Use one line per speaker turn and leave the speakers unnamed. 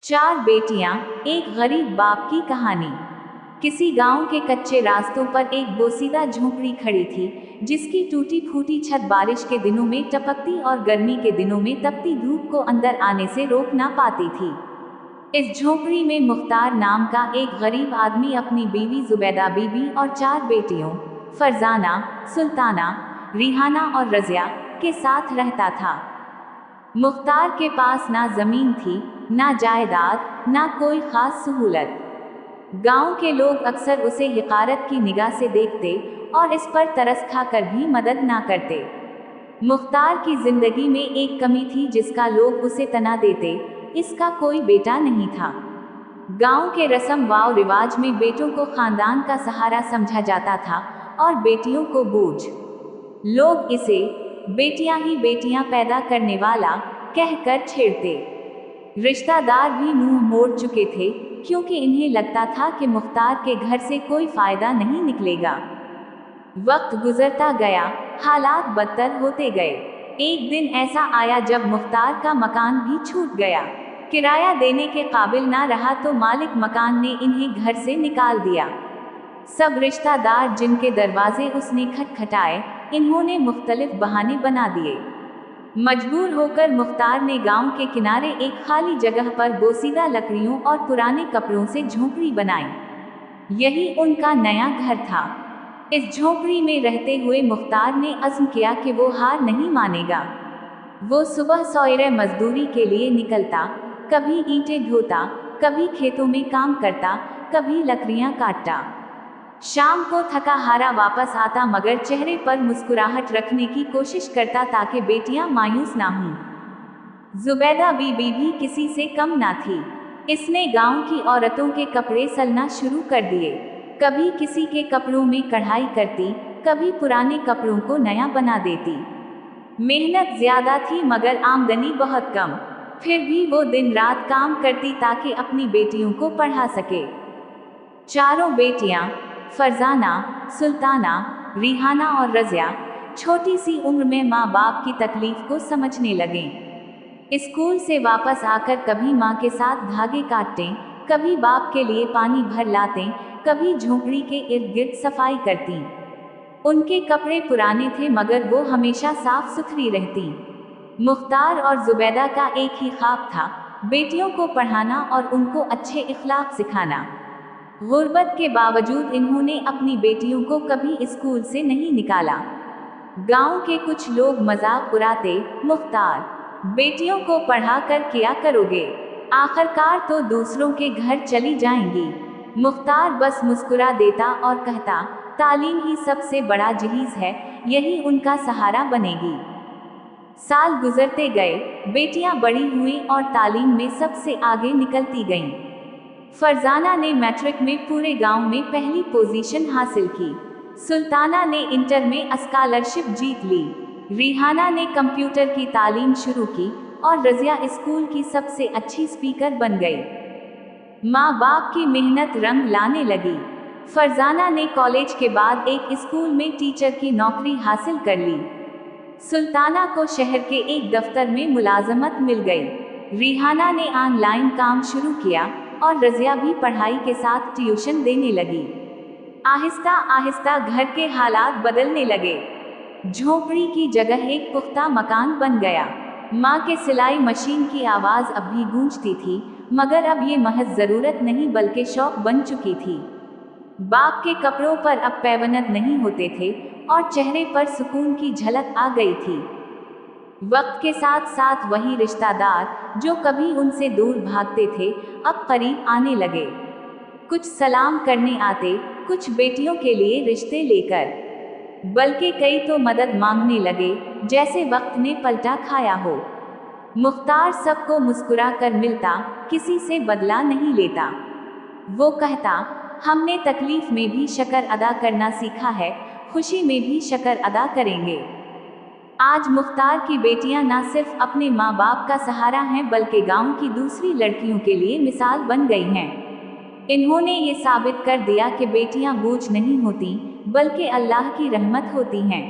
चार बेटियां, एक गरीब बाप की कहानी। किसी गांव के कच्चे रास्तों पर एक बोसीदा झोपड़ी खड़ी थी, जिसकी टूटी फूटी छत बारिश के दिनों में टपकती और गर्मी के दिनों में तपती धूप को अंदर आने से रोक ना पाती थी। इस झोपड़ी में मुख्तार नाम का एक गरीब आदमी अपनी बीवी जुबैदा बीबी और चार बेटियों फरजाना, सुल्ताना, रिहाना और रजिया के साथ रहता था। मुख्तार के पास ना जमीन थी, ना जायदाद, ना कोई खास सहूलत। गांव के लोग अक्सर उसे हक़ारत की निगाह से देखते और इस पर तरस खाकर भी मदद ना करते। मुख्तार की जिंदगी में एक कमी थी जिसका लोग उसे तना देते, इसका कोई बेटा नहीं था। गांव के रस्म व रिवाज में बेटों को खानदान का सहारा समझा जाता था और बेटियों को बोझ। लोग इसे बेटियां ही बेटियां पैदा करने वाला कहकर छेड़ते। रिश्तेदार भी मुंह मोड़ चुके थे, क्योंकि इन्हें लगता था कि मुख्तार के घर से कोई फायदा नहीं निकलेगा। वक्त गुजरता गया, हालात बदतर होते गए। एक दिन ऐसा आया जब मुख्तार का मकान भी छूट गया। किराया देने के काबिल ना रहा तो मालिक मकान ने इन्हें घर से निकाल दिया। सब रिश्तेदार जिनके दरवाजे उसने खटखटाए, इन्होंने मुख्तलिफ बहाने बना दिए। मजबूर होकर मुख्तार ने गांव के किनारे एक खाली जगह पर बोसीदा लकड़ियों और पुराने कपड़ों से झोपड़ी बनाई। यही उनका नया घर था। इस झोपड़ी में रहते हुए मुख्तार ने अज़्म किया कि वो हार नहीं मानेगा। वो सुबह सवेरे मजदूरी के लिए निकलता, कभी ईंटें ढोता, कभी खेतों में काम करता, कभी लकड़ियां काटता। शाम को थका हारा वापस आता, मगर चेहरे पर मुस्कुराहट रखने की कोशिश करता ताकि बेटियां मायूस ना हों। जुबैदा बीबी भी किसी से कम ना थी। इसने गांव की औरतों के कपड़े सलना शुरू कर दिए। कभी किसी के कपड़ों में कढ़ाई करती, कभी पुराने कपड़ों को नया बना देती। मेहनत ज्यादा थी मगर आमदनी बहुत कम। फिर भी वो दिन रात काम करती ताकि अपनी बेटियों को पढ़ा सके। चारों बेटियां फरजाना, सुल्ताना, रिहाना और रजिया छोटी सी उम्र में माँ बाप की तकलीफ को समझने लगें। स्कूल से वापस आकर कभी माँ के साथ धागे काटते, कभी बाप के लिए पानी भर लाते, कभी झोपड़ी के इर्द गिर्द सफाई करती। उनके कपड़े पुराने थे मगर वो हमेशा साफ सुथरी रहती। मुख्तार और जुबैदा का एक ही ख्वाब था, बेटियों को पढ़ाना और उनको अच्छे इखलाक सिखाना। गुर्बत के बावजूद इन्होंने अपनी बेटियों को कभी स्कूल से नहीं निकाला। गांव के कुछ लोग मजाक उड़ाते, मुख्तार, बेटियों को पढ़ा कर क्या करोगे, आखिरकार तो दूसरों के घर चली जाएंगी। मुख्तार बस मुस्कुरा देता और कहता, तालीम ही सबसे बड़ा जहीज है, यही उनका सहारा बनेगी। साल गुजरते गए, बेटियां बड़ी हुईं और तालीम में सबसे आगे निकलती गईं। फरजाना ने मैट्रिक में पूरे गांव में पहली पोजीशन हासिल की। सुल्ताना ने इंटर में स्कॉलरशिप जीत ली। रिहाना ने कंप्यूटर की तालीम शुरू की और रजिया स्कूल की सबसे अच्छी स्पीकर बन गई। माँ बाप की मेहनत रंग लाने लगी। फरजाना ने कॉलेज के बाद एक स्कूल में टीचर की नौकरी हासिल कर ली। सुल्ताना को शहर के एक दफ्तर में मुलाजमत मिल गई। रिहाना ने ऑनलाइन काम शुरू किया और रजिया भी पढ़ाई के साथ ट्यूशन देने लगी। आहिस्ता आहिस्ता घर के हालात बदलने लगे। झोपड़ी की जगह एक पुख्ता मकान बन गया। माँ के सिलाई मशीन की आवाज़ अब भी गूंजती थी, मगर अब ये महज ज़रूरत नहीं बल्कि शौक बन चुकी थी। बाप के कपड़ों पर अब पैबंद नहीं होते थे और चेहरे पर सुकून की झलक आ गई थी। वक्त के साथ साथ वही रिश्तेदार जो कभी उनसे दूर भागते थे, अब करीब आने लगे। कुछ सलाम करने आते, कुछ बेटियों के लिए रिश्ते लेकर, बल्कि कई तो मदद मांगने लगे, जैसे वक्त ने पलटा खाया हो। मुख्तार सबको मुस्कुरा कर मिलता, किसी से बदला नहीं लेता। वो कहता, हमने तकलीफ में भी शक्र अदा करना सीखा है, खुशी में भी शक्र अदा करेंगे। आज मुख्तार की बेटियां न सिर्फ अपने माँ बाप का सहारा हैं बल्कि गांव की दूसरी लड़कियों के लिए मिसाल बन गई हैं। इन्होंने ये साबित कर दिया कि बेटियां बोझ नहीं होती, बल्कि अल्लाह की रहमत होती हैं।